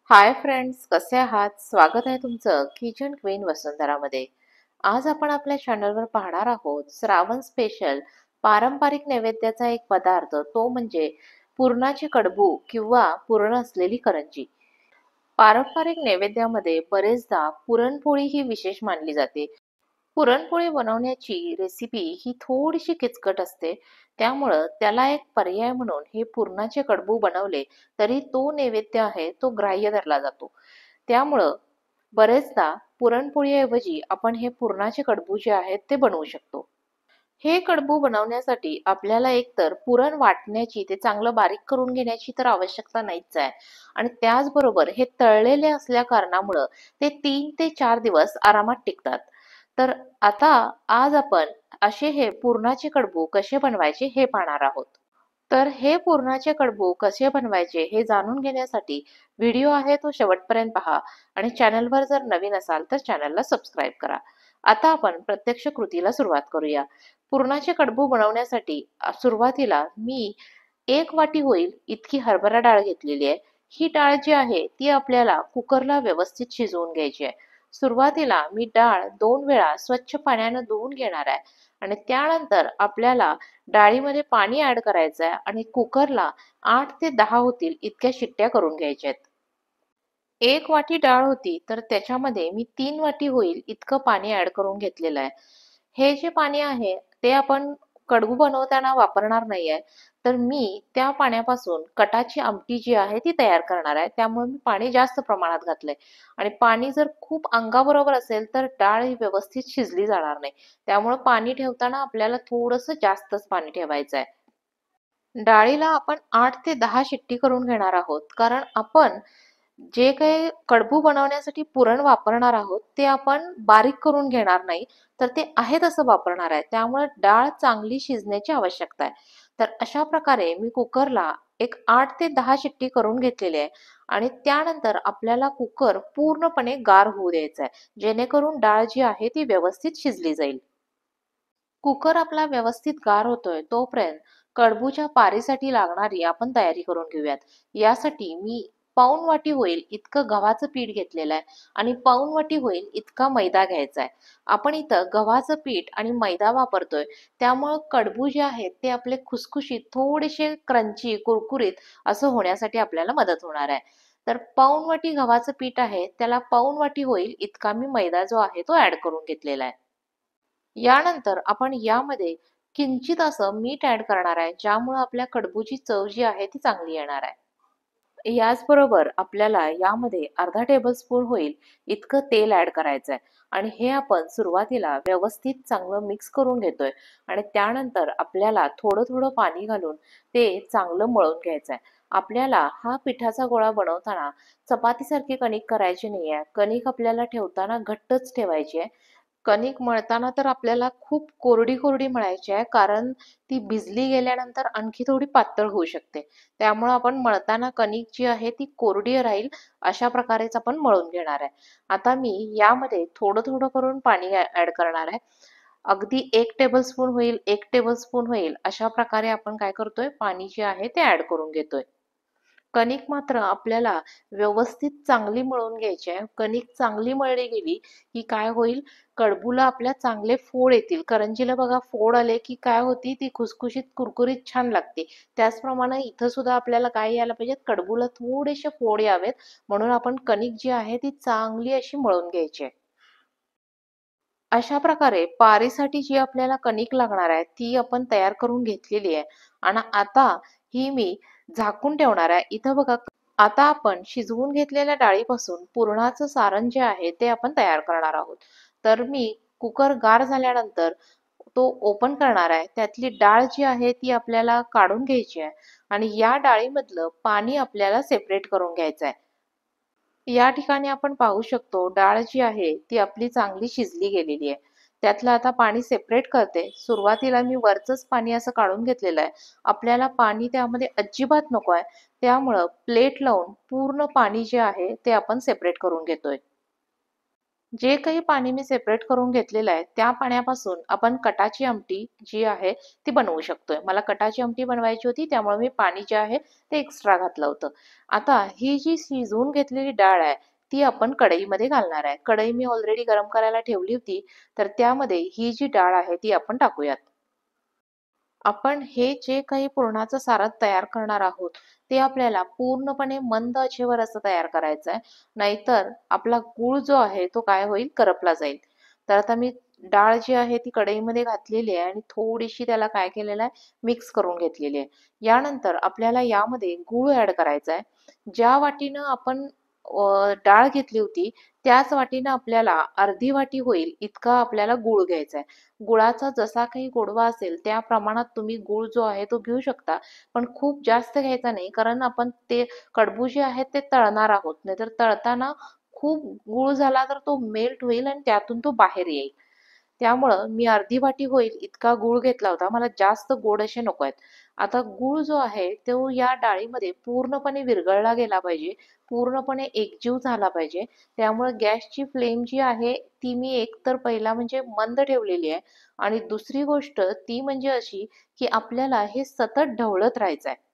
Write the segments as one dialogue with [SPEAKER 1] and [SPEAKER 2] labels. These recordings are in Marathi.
[SPEAKER 1] हाय फ्रेंड्स, कसे आहात? स्वागत आहे तुमचं किचन क्वीन वसुंधरामध्ये. आज आपण आपल्या चॅनलवर पाहणार आहोत श्रावण स्पेशल पारंपरिक नैवेद्याचा एक पदार्थ, तो म्हणजे पुरणाची कडबू किंवा पुरण असलेली करंजी. पारंपरिक नैवेद्यामध्ये बरेचदा पुरणपोळी ही विशेष मानली जाते. पुरणपोळी बनवण्याची रेसिपी ही थोडीशी किचकट असते, त्यामुळं त्याला एक पर्याय म्हणून हे पुरणाचे कडबू बनवले तरी तो नैवेद्य आहे तो ग्राह्य धरला जातो. त्यामुळं बरेचदा पुरणपोळीऐवजी आपण हे पुरणाचे कडबू जे आहेत ते बनवू शकतो. हे कडबू बनवण्यासाठी आपल्याला एकतर पुरण वाटण्याची, ते चांगलं बारीक करून घेण्याची तर आवश्यकता नाहीच आहे, आणि त्याचबरोबर हे तळलेले असल्या कारणामुळं ते 3 ते 4 दिवस आरामात टिकतात. तर आता आज आपण असे हे पुरणाचे कडबू कसे बनवायचे हे पाहणार आहोत. तर हे पुरणाचे कडबू कसे बनवायचे हे जाणून घेण्यासाठी व्हिडिओ आहे तो शेवटपर्यंत पहा, आणि चॅनलवर जर नवीन असाल तर चॅनलला सबस्क्राईब करा. आता आपण प्रत्यक्ष कृतीला सुरुवात करूया. पुरणाचे कडबू बनवण्यासाठी सुरुवातीला मी 1 वाटी होईल इतकी हरभरा डाळ घेतलेली आहे. ही डाळ जी आहे ती आपल्याला कुकरला व्यवस्थित शिजवून घ्यायची आहे. सुरुवातीला मी डाळ 2 वेळा स्वच्छ पाण्यानं धुवून घेणार आहे, आणि त्यानंतर आपल्याला डाळीमध्ये पाणी ऍड करायचं आहे आणि कुकरला 8 ते 10 होतील इतक्या शिट्ट्या करून घ्यायच्या आहेत. 1 वाटी डाळ होती तर त्याच्यामध्ये मी 3 वाटी होईल इतकं पाणी ऍड करून घेतलेलं आहे. हे जे पाणी आहे ते आपण कडबू बनवताना वापरणार नाहीये, तर मी त्या पाण्यापासून कटाची आमटी जी आहे ती तयार करणार आहे. त्यामुळे मी पाणी जास्त प्रमाणात घातलंय, आणि पाणी जर खूप अंगाबरोबर असेल तर डाळ ही व्यवस्थित शिजली जाणार नाही. त्यामुळे पाणी ठेवताना आपल्याला थोडंसं जास्तच पाणी ठेवायचं आहे. डाळीला आपण 8 ते 10 शिट्टी करून घेणार आहोत, कारण आपण जे काही कडबू बनवण्यासाठी पुरण वापरणार आहोत ते आपण बारीक करून घेणार नाही, तर ते आहे तसं वापरणार आहे. त्यामुळे डाळ चांगली शिजण्याची आवश्यकता आहे. तर अशा प्रकारे मी कुकरला एक 8 ते 10 शिट्टी करून घेतलेली आहे, आणि त्यानंतर आपल्याला कुकर पूर्णपणे गार होऊ द्यायचा आहे, जेणेकरून डाळ जी आहे ती व्यवस्थित शिजली जाईल. कुकर आपला व्यवस्थित गार होतोय तोपर्यंत कडबूच्या पारीसाठी लागणारी आपण तयारी करून घेऊयात. यासाठी मी पाऊण वाटी होईल इतकं गव्हाचं पीठ घेतलेलं आहे, आणि पाऊण वाटी होईल इतका मैदा घ्यायचा आहे. आपण इथं गव्हाचं पीठ आणि मैदा वापरतोय, त्यामुळं कडबू जे आहेत ते आपले खुसखुशीत, थोडेसे क्रंची, कुरकुरीत असं होण्यासाठी आपल्याला मदत होणार आहे. तर पाऊण वाटी गव्हाचं पीठ आहे, त्याला पाऊण वाटी होईल इतका मी मैदा जो आहे तो ऍड करून घेतलेला आहे. यानंतर आपण यामध्ये किंचित असं मीठ ऍड करणार आहे, ज्यामुळे आपल्या कडबूची चव जी आहे ती चांगली येणार आहे. याचबरोबर आपल्याला यामध्ये अर्धा टेबलस्पून होईल इतकं तेल ऍड करायचं आहे, आणि हे आपण सुरुवातीला व्यवस्थित चांगलं मिक्स करून घेतोय, आणि त्यानंतर आपल्याला थोडं थोडं पाणी घालून ते चांगलं मळून घ्यायचं आहे. आपल्याला हा पिठाचा गोळा बनवताना चपातीसारखी कणिक करायची नाही आहे. कणिक आपल्याला ठेवताना घट्टच ठेवायची आहे. कणिक मळताना तर आपल्याला खूप कोरडी कोरडी मळायची आहे, कारण ती भिजली गेल्यानंतर आणखी थोडी पातळ होऊ शकते. त्यामुळे आपण मळताना कणिक जी आहे ती कोरडी राहील अशा प्रकारेच आपण मळून घेणार आहे. आता मी यामध्ये थोडं थोडं करून पाणी ऍड करणार आहे. अगदी 1 टेबलस्पून होईल, 1 टेबलस्पून होईल अशा प्रकारे आपण काय करतोय, पाणी जे आहे ते ऍड करून घेतोय. कणिक मात्र आपल्याला व्यवस्थित चांगली मळून घ्यायची आहे. कणिक चांगली मळली गेली की काय होईल, कडबूला आपल्या चांगले फोड येतील. करंजीला बघा फोड आले की काय होती, ती खुसखुशीत कुरकुरीत छान लागते. त्याचप्रमाणे इथं सुद्धा आपल्याला काय यायला पाहिजेत, कडबूला थोडेसे फोड यावेत, म्हणून आपण कणिक जी आहे ती चांगली अशी मळून घ्यायची आहे. अशा प्रकारे पारीसाठी जी आपल्याला कणिक लागणार आहे ती आपण तयार करून घेतलेली आहे, आणि आता ही मी झाकून ठेवणार आहे. इथं बघा, आता आपण शिजवून घेतलेल्या डाळीपासून पुरणाचं सारण जे आहे ते आपण तयार करणार आहोत. तर मी कुकर गार झाल्यानंतर तो ओपन करणार आहे. त्यातली डाळ जी आहे ती आपल्याला काढून घ्यायची आहे, आणि या डाळीमधलं पाणी आपल्याला सेपरेट करून घ्यायचं आहे. या ठिकाणी आपण पाहू शकतो डाळ जी आहे ती आपली चांगली शिजली गेलेली आहे. त्यातलं आता पाणी सेपरेट करते. सुरुवातीला मी वरचंच पाणी असं काढून घेतलेलं आहे. आपल्याला पाणी त्यामध्ये अजिबात नको आहे, त्यामुळं प्लेट लावून पूर्ण पाणी जे आहे ते आपण सेपरेट करून घेतोय. जे काही पाणी मी सेपरेट करून घेतलेलं आहे, त्या पाण्यापासून आपण कटाची आमटी जी आहे ती बनवू शकतोय. मला कटाची आमटी बनवायची होती, त्यामुळे मी पाणी जे आहे ते एक्स्ट्रा घातलं होतं. आता ही जी शिजवून घेतलेली डाळ आहे, ती आपण कढईमध्ये घालणार आहे. कढई मी ऑलरेडी गरम करायला ठेवली होती, तर त्यामध्ये ही जी डाळ आहे ती आपण टाकूयात. आपण हे जे काही पुरणाचं सारण तयार करणार आहोत, ते आपल्याला पूर्णपणे मंद आचेवर असं तयार करायचं आहे. नाहीतर आपला गूळ जो आहे तो काय होईल, करपला जाईल. तर आता मी डाळ जी आहे ती कढईमध्ये घातलेली आहे आणि थोडीशी त्याला काय केलेलं आहे, मिक्स करून घेतलेली आहे. यानंतर आपल्याला यामध्ये गूळ ॲड करायचा आहे. ज्या वाटीनं आपण डाळ घेतली होती, त्याच वाटीनं आपल्याला अर्धी वाटी होईल इतका आपल्याला गूळ घ्यायचा आहे. गुळाचा जसा काही गोडवा असेल त्या प्रमाणात तुम्ही गूळ जो आहे तो घेऊ शकता, पण खूप जास्त घ्यायचा नाही, कारण आपण ते कडबू जे आहे ते तळणार आहोत. नाहीतर तळताना खूप गूळ झाला तर तो मेल्ट होईल आणि त्यातून तो बाहेर येईल. त्यामुळं मी अर्धी वाटी होईल इतका गूळ घेतला होता. मला जास्त गोड असे नको आहेत. आता गूळ जो आहे तो या डाळीमध्ये पूर्णपणे विरघळला गेला पाहिजे, पूर्णपणे एकजीव झाला पाहिजे. त्यामुळे गॅसची फ्लेम जी आहे ती मी एकतर पहिला म्हणजे मंद ठेवलेली आहे, आणि दुसरी गोष्ट ती म्हणजे अशी की आपल्याला हे सतत ढवळत राहायचं आहे.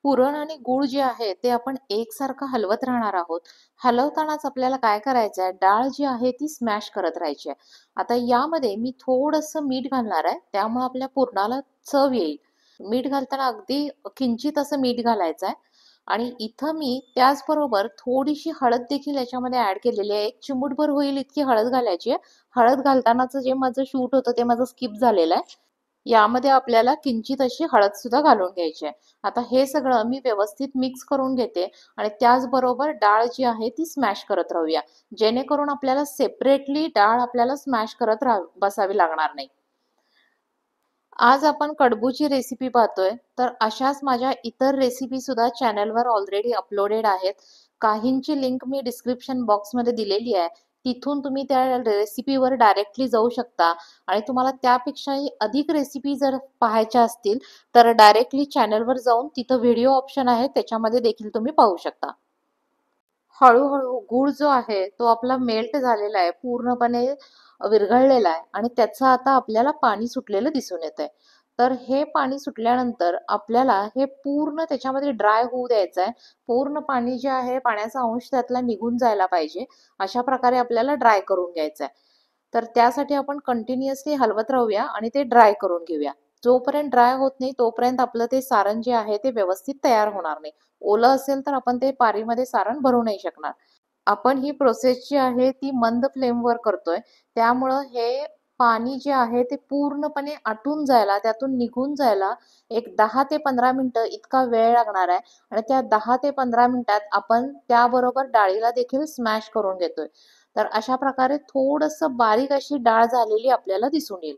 [SPEAKER 1] पुरण आणि गूळ जे आहे ते आपण एकसारखं हलवत राहणार आहोत. हलवतानाच आपल्याला काय करायचं आहे, डाळ जी आहे ती स्मॅश करत राहायची आहे. आता यामध्ये मी थोडंसं मीठ घालणार आहे, त्यामुळे आपल्या पुरणाला चव येईल. मीठ घालताना अगदी किंचित असं मीठ घालायचं आहे. आणि इथं मी त्याचबरोबर थोडीशी हळद देखील याच्यामध्ये ऍड केलेली आहे. एक चिमूटभर होईल इतकी हळद घालायची आहे. हळद घालतानाचं जे माझं शूट होतं ते माझं स्किप झालेलं आहे. यामध्ये आपल्याला किंचित अशी हळद सुद्धा घालून घ्यायची आहे. आता हे सगळं मी व्यवस्थित मिक्स करून घेते आणि त्याचबरोबर डाळ जी आहे ती स्मॅश करत राहूया, जेणेकरून आपल्याला सेपरेटली डाळ आपल्याला स्मॅश करत बसावी लागणार नाही. आज आपण कडबूची रेसिपी पाहतोय, तर अशाच माझ्या इतर रेसिपी सुद्धा चॅनलवर ऑलरेडी अपलोडेड आहेत. काहींची लिंक मी डिस्क्रिप्शन बॉक्समध्ये दिलेली आहे. तिथून तुम्ही त्या रेसिपीवर डायरेक्टली जाऊ शकता, आणि तुम्हाला त्यापेक्षाही अधिक रेसिपी जर पाहायच्या असतील तर डायरेक्टली चॅनलवर जाऊन तिथं व्हिडिओ ऑप्शन आहे, त्याच्यामध्ये देखील तुम्ही पाहू शकता. हळू-हळू गूळ जो आहे तो आपला मेल्ट झालेला आहे, पूर्णपणे विरघळलेला आहे आणि त्याचं आता आपल्याला पाणी सुटलेलं दिसून येतंय. तर हे पाणी सुटल्यानंतर आपल्याला हे पूर्ण त्याच्यामध्ये ड्राय होऊ द्यायचं आहे. पूर्ण पाणी जे आहे, पाण्याचा अंश त्यातला निघून जायला पाहिजे. अशा प्रकारे आपल्याला ड्राय करून घ्यायचं आहे. तर त्यासाठी आपण कंटिन्युअसली हलवत राहूया आणि ते ड्राय करून घेऊया. जोपर्यंत ड्राय होत नाही तोपर्यंत आपलं ते सारण जे आहे ते व्यवस्थित तयार होणार नाही. ओलं असेल तर आपण ते पारीमध्ये सारण भरू नाही शकणार. आपण ही प्रोसेस जी आहे ती मंद फ्लेमवर करतोय. त्यामुळं हे पाणी जे आहे ते पूर्णपणे आटून जायला, त्यातून निघून जायला एक 10 ते 15 मिनिटं इतका वेळ लागणार आहे. आणि त्या 10 ते 15 मिनिटात आपण त्याबरोबर डाळीला देखील स्मॅश करून घेतोय. तर अशा प्रकारे थोडंसं बारीक अशी डाळ झालेली आपल्याला दिसून येईल.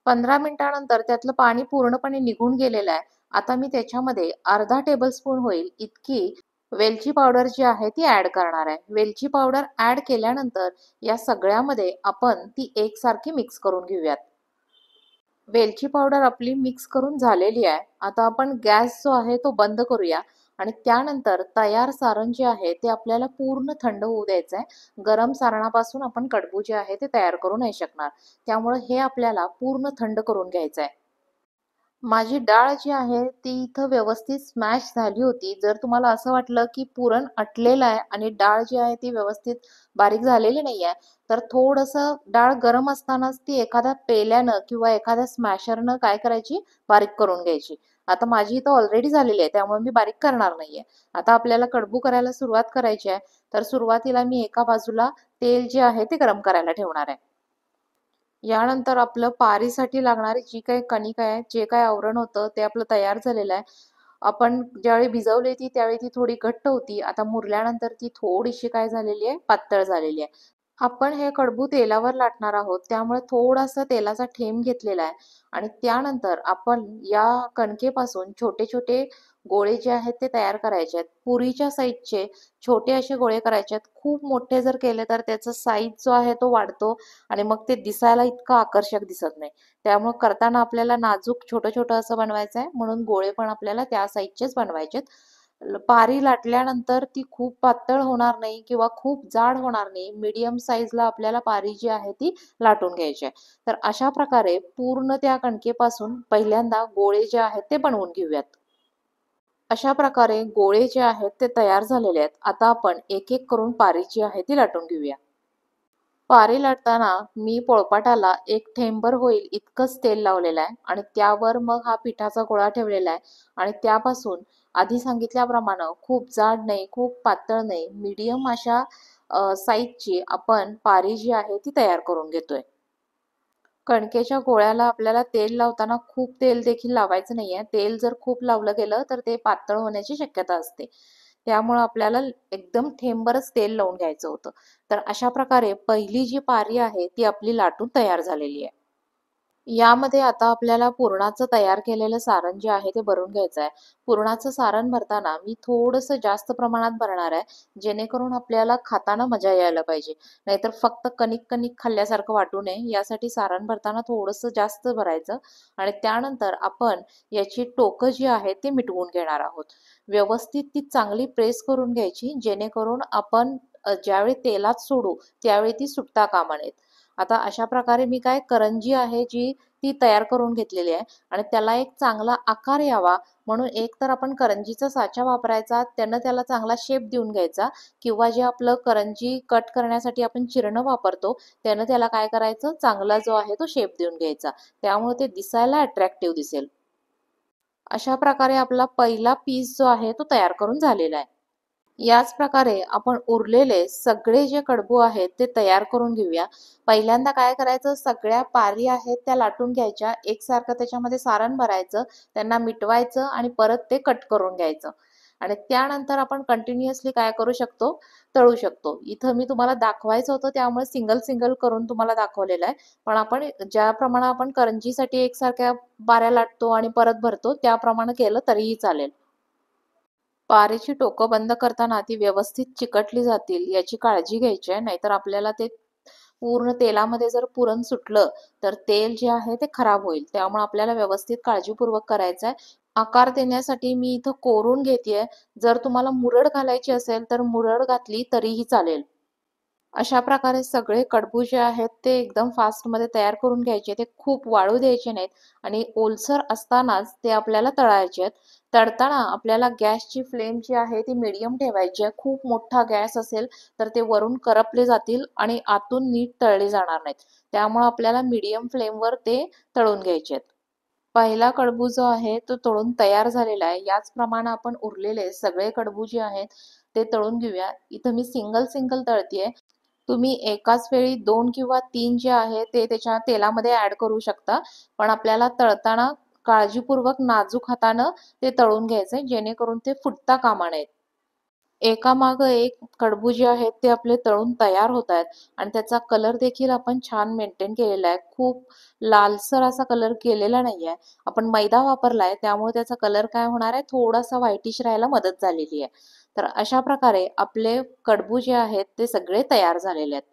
[SPEAKER 1] 15 मिनिटानंतर त्यातलं पाणी पूर्णपणे निघून गेलेलं आहे. आता मी त्याच्यामध्ये अर्धा टेबलस्पून होईल इतकी वेलची पावडर जी आहे ती ॲड करणार आहे. वेलची पावडर ॲड केल्यानंतर या सगळ्यामध्ये आपण ती एकसारखी मिक्स करून घेऊयात. वेलची पावडर आपली मिक्स करून झालेली आहे. आता आपण गॅस जो आहे तो बंद करूया आणि त्यानंतर तयार सारण जे आहे ते आपल्याला पूर्ण थंड होऊ द्यायचं आहे. गरम सारणापासून आपण कडबू जे आहे ते तयार करू नाही शकणार. त्यामुळे हे आपल्याला पूर्ण थंड करून घ्यायचं आहे. माझी डाळ जी आहे ती इथं व्यवस्थित स्मॅश झाली होती. जर तुम्हाला असं वाटलं की पुरण अटलेलं आहे आणि डाळ जी आहे ती व्यवस्थित बारीक झालेली नाही आहे, तर थोडंसं डाळ गरम असतानाच ती एखाद्या पेल्यानं किंवा एखाद्या स्मॅशरनं काय करायची, बारीक करून घ्यायची. आता माझी इथं ऑलरेडी झालेली आहे, त्यामुळे मी बारीक करणार नाहीये. आता आपल्याला कडबू करायला सुरुवात करायची आहे, तर सुरुवातीला मी एका बाजूला तेल जे आहे ते गरम करायला ठेवणार आहे. यानंतर आपलं पारीसाठी लागणारी जी काही कणिक आहे, जे काही आवरण होतं ते आपलं तयार झालेलं आहे. आपण ज्यावेळी भिजवली ती त्यावेळी ती थोडी घट्ट होती. आता मुरल्यानंतर ती थोडीशी काय झालेली आहे, पातळ झालेली आहे. आपण हे कडबू तेलावर लाटणार आहोत, त्यामुळे थोडासा तेलाचा थेंब घेतलेला आहे आणि त्यानंतर आपण या कणकेपासून छोटे-छोटे गोळे जे आहेत ते तयार करायचे आहेत. पुरीच्या साइजचे छोटे असे गोळे करायचे आहेत. खूप मोठे जर केले तर त्याचा साईज जो आहे तो वाढतो आणि मग ते दिसायला इतकं आकर्षक दिसत नाही. त्यामुळे करताना आपल्याला नाजूक छोटं-छोटं असं बनवायचं आहे, म्हणून गोळे पण आपल्याला त्या साइजचेच बनवायचे आहेत. पारी लाटल्यानंतर ती खूप पातळ होणार नाही किंवा खूप जाड होणार नाही. मीडियम साईजला आपल्याला पारी जी आहे ती लाटून घ्यायची आहे. तर अशा प्रकारे पूर्ण त्या कणकेपासून पहिल्यांदा गोळे जे आहेत ते बनवून घेऊयात. अशा प्रकारे गोळे जे आहेत ते तयार झालेले आहेत. आता आपण एक एक करून पारी जी आहे ती लाटून घेऊया. पारी लाटताना मी पोळपाटाला एक थेंबभर होईल इतकंच तेल लावलेलं आहे आणि त्यावर मग हा पिठाचा गोळा ठेवलेला आहे आणि त्यापासून आधी सांगितल्याप्रमाणे खूप जाड नाही, खूप पातळ नाही, मीडियम अशा साईजची आपण पारी जी आहे ती तयार करून घेतोय. कणकेच्या गोळ्याला आपल्याला तेल लावताना खूप तेल देखील लावायचं नाहीये. तेल जर खूप लावलं गेलं तर ते पातळ होण्याची शक्यता असते. त्यामुळे आपल्याला एकदम थेंबभरच तेल लावून घ्यायचं होतं. तर अशा प्रकारे पहिली जी पारी आहे ती आपली लाटून तयार झालेली आहे. यामध्ये आता आपल्याला पुरणाचं तयार केलेलं सारण जे आहे ते भरून घ्यायचं आहे. पुरणाचं सारण भरताना मी थोडंसं जास्त प्रमाणात भरणार आहे, जेणेकरून आपल्याला खाताना मजा यायला पाहिजे. नाहीतर फक्त कणिक-कणिक खाल्ल्यासारखं वाटू नये, यासाठी सारण भरताना थोडंसं जास्त भरायचं आणि त्यानंतर आपण याची टोकं जी आहेत ती मिटवून घेणार आहोत. व्यवस्थित ती चांगली प्रेस करून घ्यायची, जेणेकरून आपण ज्यावेळी तेलात सोडू त्यावेळी ती सुटता कामा नयेत. आता अशा प्रकारे मी काय करंजी आहे जी ती तयार करून घेतलेली आहे आणि त्याला एक चांगला आकार यावा म्हणून एक तर आपण करंजीचा साचा वापरायचा, त्यानं त्याला चांगला शेप देऊन घ्यायचा किंवा जे आपलं करंजी कट करण्यासाठी आपण चिरणं वापरतो त्यानं त्याला काय करायचं, चांगला जो आहे तो शेप देऊन घ्यायचा. त्यामुळे ते दिसायला अट्रॅक्टिव्ह दिसेल. अशा प्रकारे आपला पहिला पीस जो आहे तो तयार करून झालेला आहे. याच प्रकारे आपण उरलेले सगळे जे कडबू आहेत ते तयार करून घेऊया. पहिल्यांदा काय करायचं, सगळ्या पारी आहेत त्या लाटून घ्यायच्या, एकसारखं त्याच्यामध्ये सारण भरायचं, त्यांना मिटवायचं आणि परत ते कट करून घ्यायचं. आणि त्यानंतर आपण कंटिन्युअसली काय करू शकतो, तळू शकतो. इथं मी तुम्हाला दाखवायचं होतं त्यामुळे सिंगल सिंगल करून तुम्हाला दाखवलेलं आहे. पण आपण ज्याप्रमाणे आपण करंजीसाठी एकसारख्या पाऱ्या लाटतो आणि परत भरतो त्याप्रमाणे केलं तरीही चालेल. पारेची टोकं बंद करताना ती व्यवस्थित चिकटली जातील याची काळजी घ्यायची आहे. नाहीतर आपल्याला ते पूर्ण तेलामध्ये जर पुरण सुटलं तर तेल जे आहे ते खराब होईल. त्यामुळे आपल्याला व्यवस्थित काळजीपूर्वक करायचं आहे. आकार देण्यासाठी मी इथं कोरून घेतेय. जर तुम्हाला मुरड घालायची असेल तर मुरड घातली तरीही चालेल. अशा प्रकारे सगळे कडबू जे आहेत ते एकदम फास्टमध्ये तयार करून घ्यायचे. ते खूप वाळू द्यायचे नाहीत आणि ओलसर असतानाच ते आपल्याला तळायचे आहेत. तळताना आपल्याला गॅसची फ्लेम जी आहे ती मीडियम ठेवायची आहे. खूप मोठा गॅस असेल तर ते वरून करपले जातील आणि आतून नीट तळले जाणार नाहीत. त्यामुळे आपल्याला मीडियम फ्लेमवर ते तळून घ्यायचे आहेत. पहिला कडबू जो आहे तो तळून तयार झालेला आहे. याचप्रमाणे आपण उरलेले सगळे कडबू जे आहेत ते तळून घेऊया. इथं मी सिंगल सिंगल तळतीये. तुम्ही एकाच वेळी 2 किंवा 3 जे आहे ते त्याच्या तेलामध्ये ॲड करू शकता. पण आपल्याला तळताना काळजीपूर्वक नाजूक हातानं ते तळून घ्यायचंय, जेणेकरून ते फुटता कामा नयेत. एकामागं एक कडबू जे आहेत ते आपले तळून तयार होत आहेत आणि त्याचा कलर देखील आपण छान मेंटेन केलेला आहे. खूप लालसर असा कलर केलेला नाहीये. आपण मैदा वापरलाय त्यामुळे त्याचा कलर काय होणार आहे, थोडासा व्हाईटिश राहायला मदत झालेली आहे. तर अशा प्रकारे आपले कडबू जे आहेत ते सगळे तयार झालेले आहेत.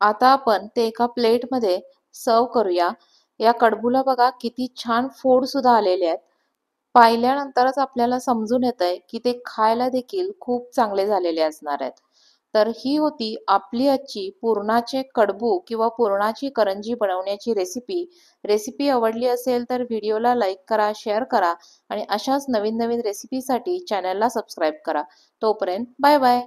[SPEAKER 1] आता आपण ते एका प्लेटमध्ये सर्व्ह करूया. या कडबूला बघा किती छान फोड सुद्धा आलेले आहेत. पाहिल्यानंतरच आपल्याला समजून येतंय की ते खायला देखील खूप चांगले झालेले असणार आहेत. तर ही होती आपली आजची पुरणाचे कडबू किंवा पुरणाची करंजी बनवण्याची रेसिपी. रेसिपी आवडली असेल तर व्हिडिओला लाईक करा, शेअर करा आणि अशाच नवीन नवीन रेसिपीसाठी चॅनलला सबस्क्राईब करा. तोपर्यंत बाय बाय.